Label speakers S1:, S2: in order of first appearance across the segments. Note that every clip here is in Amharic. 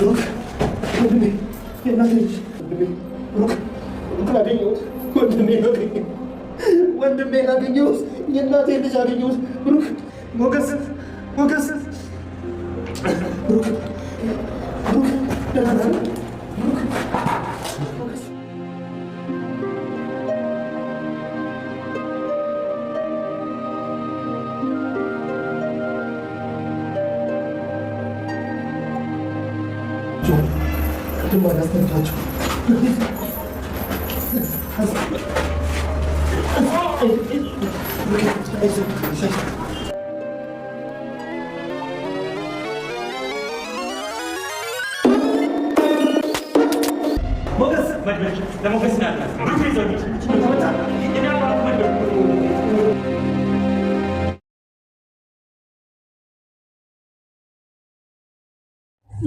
S1: ብሩክ ወንድሜ የእናቴ ልጅ ብሩክ አገኘሁት። ወንድሜ አገኘሁት። የእናቴ ልጅ አገኘሁት። ብሩክ ሞገስ ብሩክ ደህና ነህ?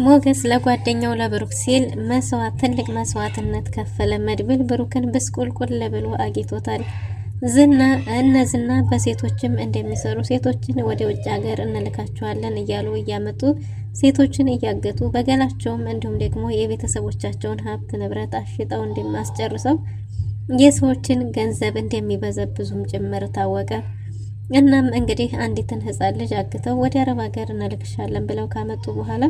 S2: ሞገስ ለጓደኛው ለብሩክ ሲል ትልቅ መስዋዕትነት ከፈለ። መድብል ብሩክን ብስቁልቁል ለብሎ አግኝቶታል። ዝና በሴቶችም እንደሚሰሩ ሴቶችን ወደ ውጭ ሀገር እንልካቸዋለን እያሉ እያመጡ ሴቶችን እያገቱ በገላቸውም እንዲሁም ደግሞ የቤተሰቦቻቸውን ሀብት ንብረት አሽጠው እንደማስጨርሰው የሰዎችን ገንዘብ እንደሚበዘብዙም ጭምር ታወቀ። እናም እንግዲህ አንዲትን ሕፃን ልጅ አግተው ወደ አረብ ሀገር እንልክሻለን ብለው ካመጡ በኋላ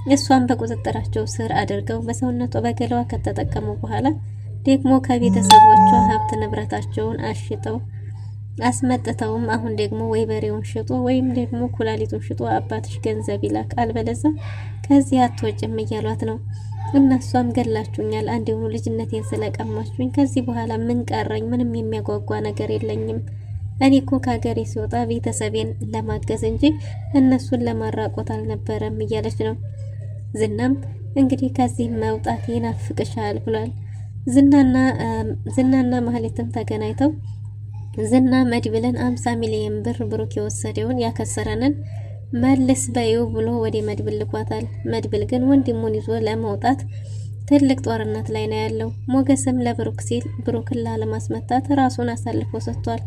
S2: እሷን በቁጥጥራቸው ስር አድርገው በሰውነቷ በገላዋ ከተጠቀሙ በኋላ ደግሞ ከቤተሰቦቿ ሀብት ንብረታቸውን አሽጠው አስመጥተውም አሁን ደግሞ ወይ በሬውን ሽጦ ወይም ደግሞ ኩላሊቱን ሽጦ አባትሽ ገንዘብ ይላክ አልበለዚያ ከዚህ አትወጭም እያሏት ነው። እነሷም ገላችሁኛል፣ አንዴውኑ ልጅነቴን ስለቀማችሁኝ ከዚህ በኋላ ምን ቀረኝ? ምንም የሚያጓጓ ነገር የለኝም። እኔ እኮ ከሀገሬ ሲወጣ ቤተሰቤን ለማገዝ እንጂ እነሱን ለማራቆት አልነበረም እያለች ነው። ዝናም እንግዲህ ከዚህ መውጣት ይናፍቅሻል ብሏል። ዝናና ማህሌትም ተገናኝተው ዝና መድብልን 50 ሚሊዮን ብር ብሩክ የወሰደውን ያከሰረንን መልስ በይው ብሎ ወደ መድብል ልኳታል። መድብል ግን ወንድሙን ይዞ ለመውጣት ትልቅ ጦርነት ላይ ነው ያለው። ሞገስም ለብሩክ ሲል ብሩክን ላለማስመታት ራሱን አሳልፎ ሰጥቷል።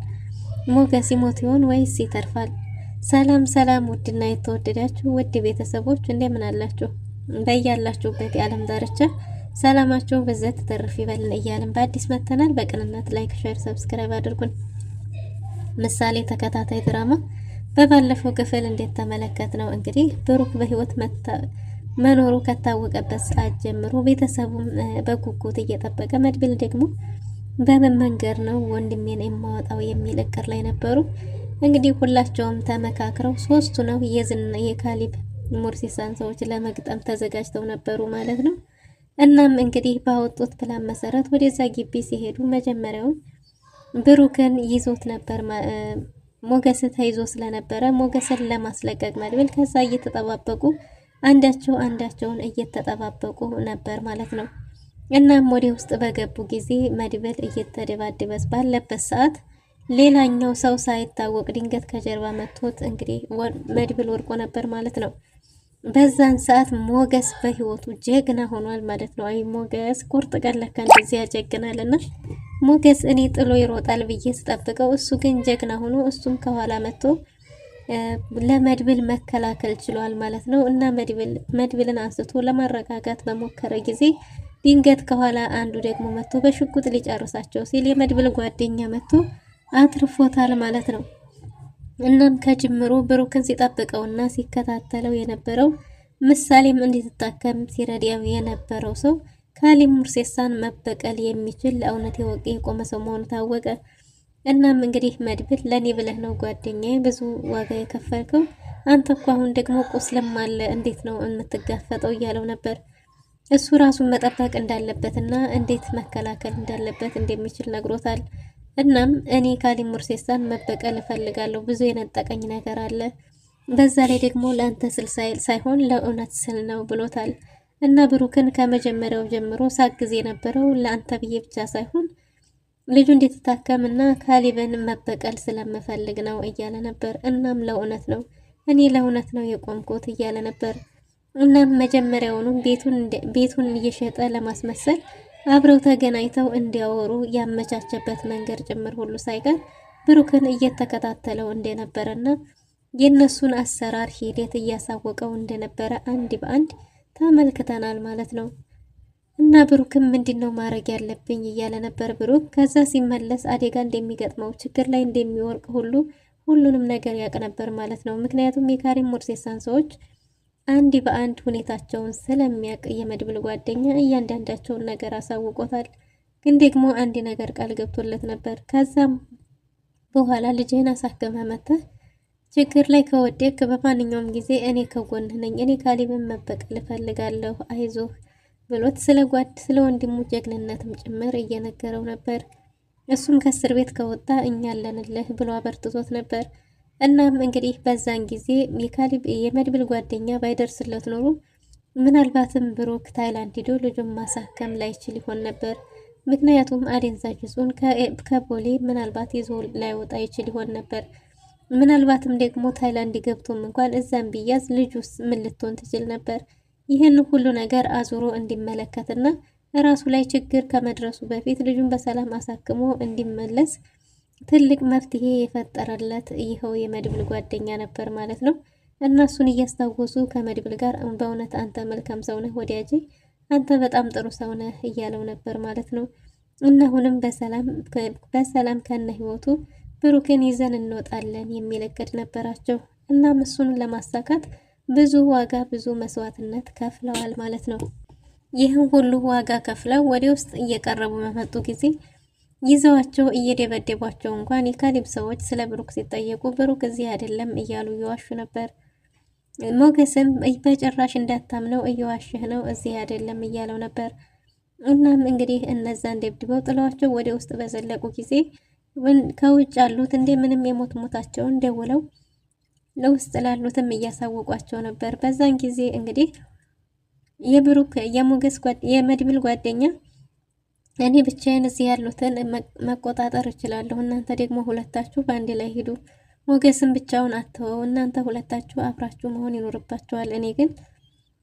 S2: ሞገስ ይሞት ይሆን ወይስ ይተርፋል? ሰላም ውድና የተወደዳችሁ ውድ ቤተሰቦች እንደምን አላችሁ? በያላችሁበት የዓለም ዳርቻ ሰላማችሁ በዘት ተተርፍ ይበልን እያልን በአዲስ መተናል። በቅንነት ላይክ፣ ሼር፣ ሰብስክራይብ አድርጉን። ምሳሌ ተከታታይ ድራማ በባለፈው ክፍል እንደተመለከት ነው እንግዲህ ብሩክ በህይወት መኖሩ ከታወቀበት ሰዓት ጀምሮ ቤተሰቡም በጉጉት እየጠበቀ መድብል ደግሞ በምን መንገድ ነው ወንድሜን የማወጣው የሚል እቅድ ላይ ነበሩ። እንግዲህ ሁላቸውም ተመካክረው ሶስቱ ነው የካሊብ ሙርሲሳን ሰዎች ለመግጠም ተዘጋጅተው ነበሩ ማለት ነው። እናም እንግዲህ ባወጡት ፕላን መሰረት ወደዛ ግቢ ሲሄዱ መጀመሪያውን ብሩክን ይዞት ነበር። ሞገስ ተይዞ ስለነበረ ሞገስን ለማስለቀቅ መድብል ከዛ እየተጠባበቁ አንዳቸውን እየተጠባበቁ ነበር ማለት ነው። እናም ወደ ውስጥ በገቡ ጊዜ መድብል እየተደባደበስ ባለበት ሰዓት ሌላኛው ሰው ሳይታወቅ ድንገት ከጀርባ መጥቶት እንግዲህ መድብል ወርቆ ነበር ማለት ነው። በዛን ሰዓት ሞገስ በህይወቱ ጀግና ሆኗል ማለት ነው። አይ ሞገስ ቁርጥ ቀን ለካ እንደዚህ ያጀግናልና ሞገስ እኔ ጥሎ ይሮጣል ብዬ ስጠብቀው እሱ ግን ጀግና ሆኖ እሱም ከኋላ መጥቶ ለመድብል መከላከል ችሏል ማለት ነው። እና መድብልን አንስቶ ለማረጋጋት በሞከረ ጊዜ ድንገት ከኋላ አንዱ ደግሞ መጥቶ በሽጉጥ ሊጨርሳቸው ሲል የመድብል ጓደኛ መጥቶ አትርፎታል ማለት ነው። እናም ከጅምሩ ብሩክን ሲጠብቀውና ሲከታተለው የነበረው ምሳሌም እንድትታከም ሲረዳው የነበረው ሰው ካሊብ ሙርሲሳን መበቀል የሚችል ለእውነት የቆመ ሰው መሆኑ ታወቀ። እናም እንግዲህ መድብል ለኔ ብለህ ነው ጓደኛዬ ብዙ ዋጋ የከፈልከው፣ አንተ እኮ አሁን ደግሞ ቁስልም አለ እንዴት ነው የምትጋፈጠው እያለው ነበር። እሱ ራሱን መጠበቅ እንዳለበትና እንዴት መከላከል እንዳለበት እንደሚችል ነግሮታል። እናም እኔ ካሊብ ሙርሲሳን መበቀል እፈልጋለሁ፣ ብዙ የነጠቀኝ ነገር አለ፣ በዛ ላይ ደግሞ ለአንተ ስል ሳይሆን ለእውነት ስል ነው ብሎታል። እና ብሩክን ከመጀመሪያው ጀምሮ ሳግዝ የነበረው ለአንተ ብዬ ብቻ ሳይሆን ልጁ እንድትታከምና ካሊብን መበቀል ስለምፈልግ ነው እያለ ነበር። እናም ለእውነት ነው እኔ ለእውነት ነው የቆምኩት እያለ ነበር። እናም መጀመሪያውኑ ቤቱን እየሸጠ ለማስመሰል አብረው ተገናኝተው እንዲያወሩ ያመቻቸበት መንገድ ጭምር ሁሉ ሳይቀር ብሩክን እየተከታተለው እንደነበረና የነሱን አሰራር ሂደት እያሳወቀው እንደነበረ አንድ በአንድ ተመልክተናል ማለት ነው። እና ብሩክም ምንድነው ማድረግ ያለብኝ እያለ ነበር ብሩክ። ከዛ ሲመለስ አደጋ እንደሚገጥመው ችግር ላይ እንደሚወርቅ ሁሉንም ነገር ያውቅ ነበር ማለት ነው። ምክንያቱም የካሪም ሙርሴሳን ሰዎች አንድ በአንድ ሁኔታቸውን ስለሚያውቅ የመድብል ጓደኛ እያንዳንዳቸውን ነገር አሳውቆታል። ግን ደግሞ አንድ ነገር ቃል ገብቶለት ነበር። ከዛም በኋላ ልጅህን አሳክመህ መተህ ችግር ላይ ከወደክ በማንኛውም ጊዜ እኔ ከጎንህ ነኝ፣ እኔ ካሌብን መበቀል እፈልጋለሁ፣ አይዞህ ብሎት ስለ ወንድሙ ጀግንነትም ጭምር እየነገረው ነበር። እሱም ከእስር ቤት ከወጣ እኛ አለንልህ ብሎ አበርትቶት ነበር። እናም እንግዲህ በዛን ጊዜ የመድብል ጓደኛ ባይደርስለት ኖሮ ምናልባትም ብሩክ ታይላንድ ሂዶ ልጁን ማሳከም ላይችል ይሆን ነበር። ምክንያቱም አደንዛዥ እጹን ከቦሌ ምናልባት ይዞ ላይወጣ ይችል ይሆን ነበር። ምናልባትም ደግሞ ታይላንድ ገብቶም እንኳን እዛም ቢያዝ ልጁስ ምን ልትሆን ትችል ነበር? ይህን ሁሉ ነገር አዙሮ እንዲመለከትና ራሱ ላይ ችግር ከመድረሱ በፊት ልጁን በሰላም አሳክሞ እንዲመለስ ትልቅ መፍትሄ የፈጠረለት ይኸው የመድብል ጓደኛ ነበር ማለት ነው። እነሱን እያስታወሱ ከመድብል ጋር በእውነት አንተ መልካም ሰው ነህ ወዳጄ፣ አንተ በጣም ጥሩ ሰው ነህ እያለው ነበር ማለት ነው። እና አሁንም በሰላም ከነ ህይወቱ ብሩክን ይዘን እንወጣለን የሚል እቅድ ነበራቸው። እናም እሱን ለማሳካት ብዙ ዋጋ ብዙ መስዋዕትነት ከፍለዋል ማለት ነው። ይህን ሁሉ ዋጋ ከፍለው ወደ ውስጥ እየቀረቡ በመጡ ጊዜ ይዘዋቸው እየደበደቧቸው እንኳን የካሌብ ሰዎች ስለ ብሩክ ሲጠየቁ ብሩክ እዚህ አይደለም እያሉ እየዋሹ ነበር። ሞገስም በጭራሽ እንዳታምነው እየዋሽህ ነው፣ እዚህ አይደለም እያለው ነበር። እናም እንግዲህ እነዛን ደብድበው ጥለዋቸው ወደ ውስጥ በዘለቁ ጊዜ ከውጭ ያሉት እንደምንም የሞት ሞታቸውን ደውለው ለውስጥ ላሉትም እያሳወቋቸው ነበር። በዛን ጊዜ እንግዲህ የመድብል ጓደኛ እኔ ብቻዬን እዚህ ያሉትን መቆጣጠር እችላለሁ፣ እናንተ ደግሞ ሁለታችሁ በአንድ ላይ ሂዱ። ሞገስም ብቻውን አትወው፣ እናንተ ሁለታችሁ አብራችሁ መሆን ይኖርባችኋል። እኔ ግን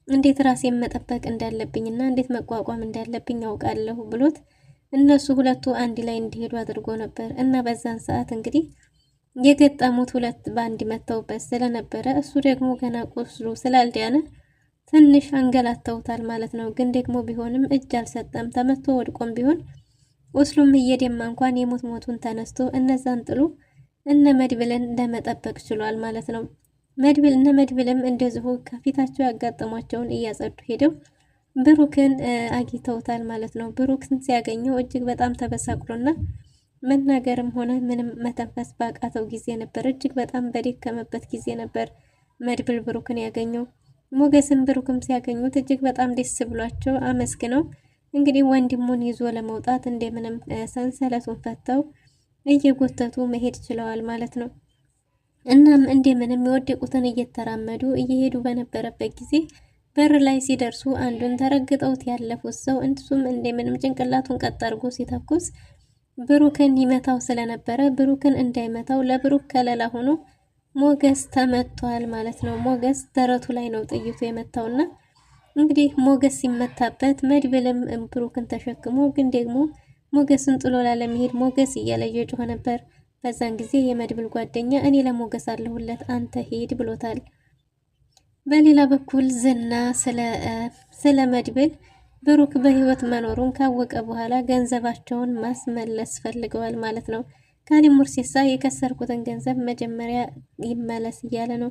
S2: እንዴት ራሴን መጠበቅ እንዳለብኝና እንዴት መቋቋም እንዳለብኝ ያውቃለሁ ብሎት እነሱ ሁለቱ አንድ ላይ እንዲሄዱ አድርጎ ነበር። እና በዛን ሰዓት እንግዲህ የገጠሙት ሁለት በአንድ መተውበት ስለነበረ እሱ ደግሞ ገና ቁስሉ ስላልዳነ ትንሽ አንገላተውታል ማለት ነው። ግን ደግሞ ቢሆንም እጅ አልሰጠም። ተመቶ ወድቆም ቢሆን ቁስሉም እየደማ እንኳን የሞት ሞቱን ተነስቶ እነዛን ጥሉ እነ መድብልን ለመጠበቅ ችሏል ማለት ነው። እነ መድብልም እንደዚሁ ከፊታቸው ያጋጠሟቸውን እያጸዱ ሄደው ብሩክን አግኝተውታል ማለት ነው። ብሩክን ሲያገኘው እጅግ በጣም ተበሳቅሎና መናገርም ሆነ ምንም መተንፈስ ባቃተው ጊዜ ነበር። እጅግ በጣም በደከመበት ጊዜ ነበር መድብል ብሩክን ያገኘው። ሞገስም ብሩክም ሲያገኙት እጅግ በጣም ደስ ብሏቸው አመስግነው እንግዲህ ወንድሙን ይዞ ለመውጣት እንደምንም ሰንሰለቱን ፈተው እየጎተቱ መሄድ ችለዋል ማለት ነው። እናም እንደምንም የወደቁትን እየተራመዱ እየሄዱ በነበረበት ጊዜ በር ላይ ሲደርሱ አንዱን ተረግጠውት ያለፉት ሰው እንሱም እንደምንም ጭንቅላቱን ቀጥ አድርጎ ሲተኩስ ብሩክን ይመታው ስለነበረ ብሩክን እንዳይመታው ለብሩክ ከለላ ሆኖ ሞገስ ተመቷል ማለት ነው። ሞገስ ደረቱ ላይ ነው ጥይቱ የመታውና እንግዲህ ሞገስ ሲመታበት መድብልም ብሩክን ተሸክሞ ግን ደግሞ ሞገስን ጥሎ ላለመሄድ ሞገስ እያለ እየጮኸ ነበር። በዛን ጊዜ የመድብል ጓደኛ እኔ ለሞገስ አለሁለት አንተ ሄድ ብሎታል። በሌላ በኩል ዝና ስለ መድብል ብሩክ በህይወት መኖሩን ካወቀ በኋላ ገንዘባቸውን ማስመለስ ፈልገዋል ማለት ነው። ካሌብ ሙርሴሳ የከሰርኩትን ገንዘብ መጀመሪያ ይመለስ እያለ ነው።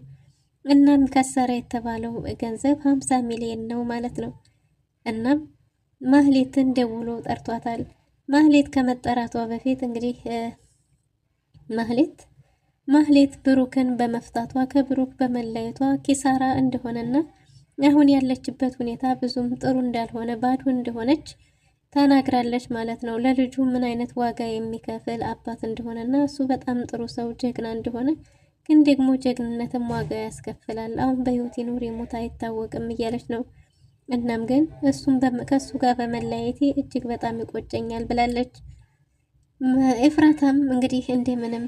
S2: እናም ከሰረ የተባለው ገንዘብ 50 ሚሊዮን ነው ማለት ነው። እናም ማህሌትን ደውሎ ጠርቷታል። ማህሌት ከመጠራቷ በፊት እንግዲህ ማህሌት ብሩክን በመፍታቷ ከብሩክ በመለየቷ ኪሳራ እንደሆነና አሁን ያለችበት ሁኔታ ብዙም ጥሩ እንዳልሆነ ባዶ እንደሆነች ተናግራለች ማለት ነው። ለልጁ ምን አይነት ዋጋ የሚከፍል አባት እንደሆነና እሱ በጣም ጥሩ ሰው ጀግና እንደሆነ ግን ደግሞ ጀግንነትም ዋጋ ያስከፍላል። አሁን በህይወት ይኑር ይሞት አይታወቅም እያለች ነው። እናም ግን ከሱ ጋር በመለያየቴ እጅግ በጣም ይቆጨኛል ብላለች። ኤፍራታም እንግዲህ እንደምንም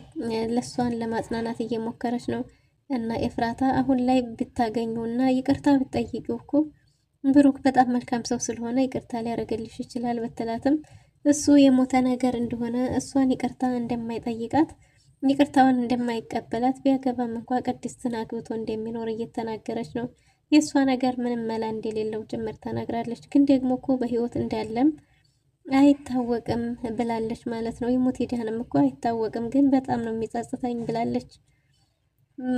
S2: ለሷን ለማጽናናት እየሞከረች ነው። እና ኤፍራታ አሁን ላይ ብታገኙና ይቅርታ ብትጠይቂው እኮ ብሩክ በጣም መልካም ሰው ስለሆነ ይቅርታ ሊያደርግልሽ ይችላል ብትላትም እሱ የሞተ ነገር እንደሆነ እሷን ይቅርታ እንደማይጠይቃት ይቅርታዋን እንደማይቀበላት ቢያገባም እንኳ ቅድስትን አግብቶ እንደሚኖር እየተናገረች ነው። የእሷ ነገር ምንም መላ እንደሌለው ጭምር ተናግራለች። ግን ደግሞ እኮ በህይወት እንዳለም አይታወቅም ብላለች ማለት ነው። ይሞት ይዳንም እኮ አይታወቅም፣ ግን በጣም ነው የሚጸጽተኝ ብላለች።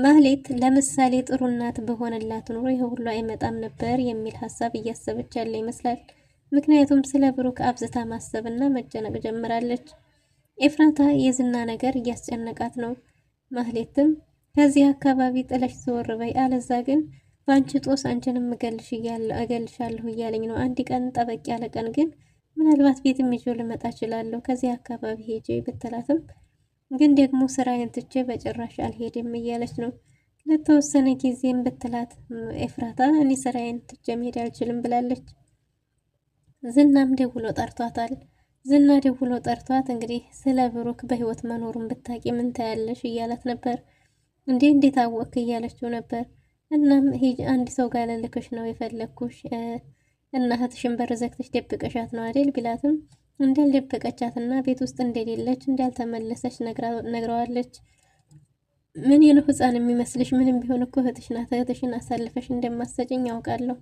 S2: ማህሌት ለምሳሌ ጥሩ እናት በሆነላት ኑሮ ይሄ ሁሉ አይመጣም ነበር የሚል ሀሳብ እያሰበች ያለ ይመስላል። ምክንያቱም ስለ ብሩክ አብዝታ ማሰብና መጨነቅ ጀምራለች። ኤፍራታ የዝና ነገር እያስጨነቃት ነው። ማህሌትም ከዚህ አካባቢ ጥለሽ ዘወር በይ፣ አለዛ ግን በአንቺ ጦስ አንቺንም እገልሻለሁ እያለኝ ነው። አንድ ቀን ጠበቅ ያለ ቀን ግን ምናልባት ቤትም ይዤ ልመጣ እችላለሁ ከዚህ አካባቢ ሄጄ ብትላትም ግን ደግሞ ስራዬን ትቼ በጭራሽ አልሄድም እያለች ነው። ለተወሰነ ጊዜም ብትላት ኤፍራታ እኔ ስራዬን ትቼ መሄድ አልችልም ብላለች። ዝናም ደውሎ ጠርቷታል። ዝና ደውሎ ጠርቷት እንግዲህ ስለ ብሩክ በህይወት መኖሩን ብታቂ ምን ታያለሽ እያላት ነበር። እንዴት አወክ እያለችው ነበር። እናም ሂጅ አንድ ሰው ጋር ልልክሽ ነው የፈለግኩሽ እና እህትሽን በር ዘግተሽ ደብቀሻት ነው አይደል ቢላትም እንዳልደበቀቻትና ቤት ውስጥ እንደሌለች እንዳልተመለሰች ነግረዋለች። ምን ነው ህፃን የሚመስልሽ? ምንም ቢሆን እኮ እህትሽ ናት። እህትሽን አሳልፈሽ እንደማሰጭኝ ያውቃለሁ፣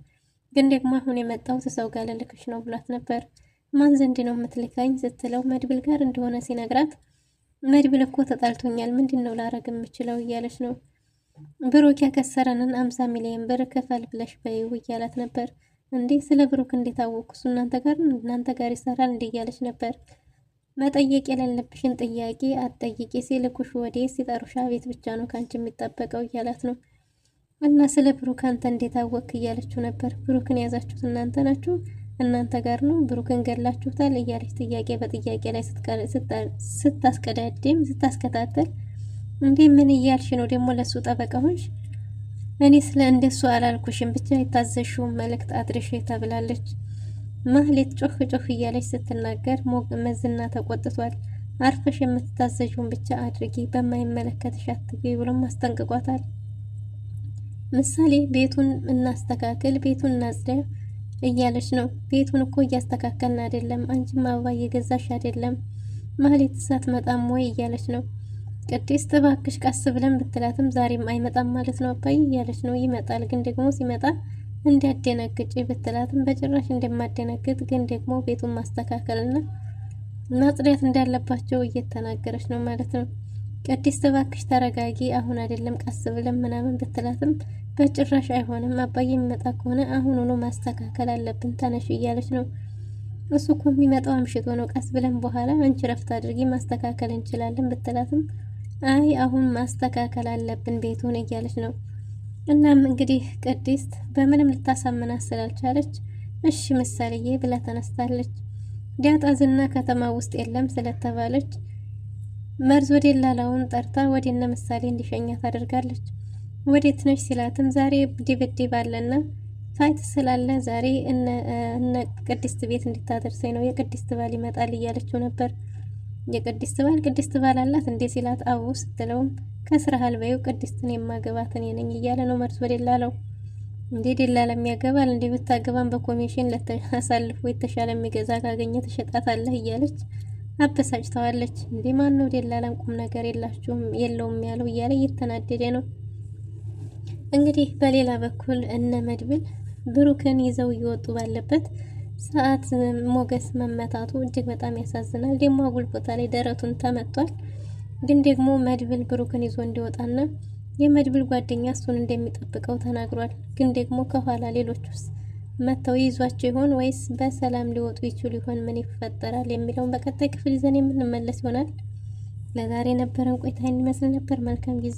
S2: ግን ደግሞ አሁን የመጣሁት ሰው ጋር ልልክሽ ነው ብሏት ነበር። ማን ዘንድ ነው የምትልካኝ ስትለው መድብል ጋር እንደሆነ ሲነግራት መድብል እኮ ተጣልቶኛል፣ ምንድን ነው ላረግ የምችለው እያለች ነው። ብሩክ ያከሰረንን 50 ሚሊዮን ብር ክፈል ብለሽ በይው እያላት ነበር። እንዴ ስለ ብሩክ እንዴት አወቅኩ? እናንተ ጋር ይሰራል እንዴ እያለች ነበር። መጠየቅ የሌለብሽን ጥያቄ አትጠይቂ፣ ሲልኩሽ ወዴ ሲጠሩሻ ቤት ብቻ ነው ካንቺ የሚጠበቀው እያላት ነው። እና ስለ ብሩክ አንተ እንዴት አወቅክ እያለችው ነበር። ብሩክን ያዛችሁት እናንተ ናችሁ፣ እናንተ ጋር ነው፣ ብሩክን ገላችሁታል እያለች ጥያቄ በጥያቄ ላይ ስታስከታተል እንዴ ምን እያልሽ ነው ደግሞ ለሱ ጠበቃ ሆንሽ? እኔ ስለ እንደሱ አላልኩሽም፣ ብቻ የታዘሽውን መልእክት አድርሽ ተብላለች። ማህሌት ጮህ እያለች ስትናገር መዝና ተቆጥቷል። አርፈሽ የምትታዘዥውን ብቻ አድርጊ፣ በማይመለከትሽ አትግቢ ብሎም አስጠንቅቋታል። ምሳሌ ቤቱን እናስተካክል፣ ቤቱን እናጽዳ እያለች ነው። ቤቱን እኮ እያስተካከልን አይደለም፣ አንቺም አበባ እየገዛሽ አይደለም፣ ማህሌት ሳትመጣም ወይ እያለች ነው። ቅድስት እባክሽ ቀስ ብለን ብትላትም ዛሬም አይመጣም ማለት ነው አባይ እያለች ነው። ይመጣል ግን ደግሞ ሲመጣ እንዲያደነግጭ ብትላትም በጭራሽ እንደማደነግጥ ግን ደግሞ ቤቱን ማስተካከልና ማጽዳት እንዳለባቸው እየተናገረች ነው ማለት ነው። ቅድስት እባክሽ ተረጋጊ፣ አሁን አይደለም ቀስ ብለን ምናምን ብትላትም በጭራሽ አይሆንም አባይ የሚመጣ ከሆነ አሁኑኑ ማስተካከል አለብን ተነሽ እያለች ነው። እሱ እኮ የሚመጣው አምሽቶ ነው፣ ቀስ ብለን በኋላ አንቺ ረፍት አድርጊ ማስተካከል እንችላለን ብትላትም አይ አሁን ማስተካከል አለብን ቤቱን እያለች ነው። እናም እንግዲህ ቅድስት በምንም ልታሳምናት ስላልቻለች እሺ ምሳሌዬ ብላ ተነስታለች። ዳጣ ዝና ከተማ ውስጥ የለም ስለተባለች መርዝ ወደ ላላውን ጠርታ ወደ እነ ምሳሌ እንዲሸኛት አድርጋለች። ወዴት ነሽ ሲላትም ዛሬ ድብድብ አለና ፋይት ስላለ ዛሬ እነ ቅድስት ቤት እንድታደርሰኝ ነው፣ የቅድስት ባል ይመጣል እያለችው ነበር። ቅድስት ባል አላት እንዴ ሲላት አው ስትለውም ከስራ አልበይው ቅድስትን የማገባት እኔ ነኝ እያለ ነው። መርዝ ወደ ላላው እንዴ ደላላ የሚያገባል እንዴ ብታገባን በኮሚሽን ለተሳልፎ የተሻለ የሚገዛ ካገኘ ተሸጣታለህ እያለች አበሳጭተዋለች። እንዴ ማን ነው ደላላን ቁም ነገር የለውም ያለው እያለ እየተናደደ ነው። እንግዲህ በሌላ በኩል እነ መድብል ብሩክን ይዘው እየወጡ ባለበት ሰዓት ሞገስ መመታቱ እጅግ በጣም ያሳዝናል። ደግሞ አጉል ቦታ ላይ ደረቱን ተመቷል። ግን ደግሞ መድብል ብሩክን ይዞ እንዲወጣና የመድብል ጓደኛ እሱን እንደሚጠብቀው ተናግሯል። ግን ደግሞ ከኋላ ሌሎቹስ መተው ይዟቸው ይሆን ወይስ በሰላም ሊወጡ ይችሉ ይሆን? ምን ይፈጠራል የሚለውን በቀጣይ ክፍል ይዘን የምንመለስ ይሆናል። ለዛሬ የነበረን ቆይታ ይመስል ነበር። መልካም ጊዜ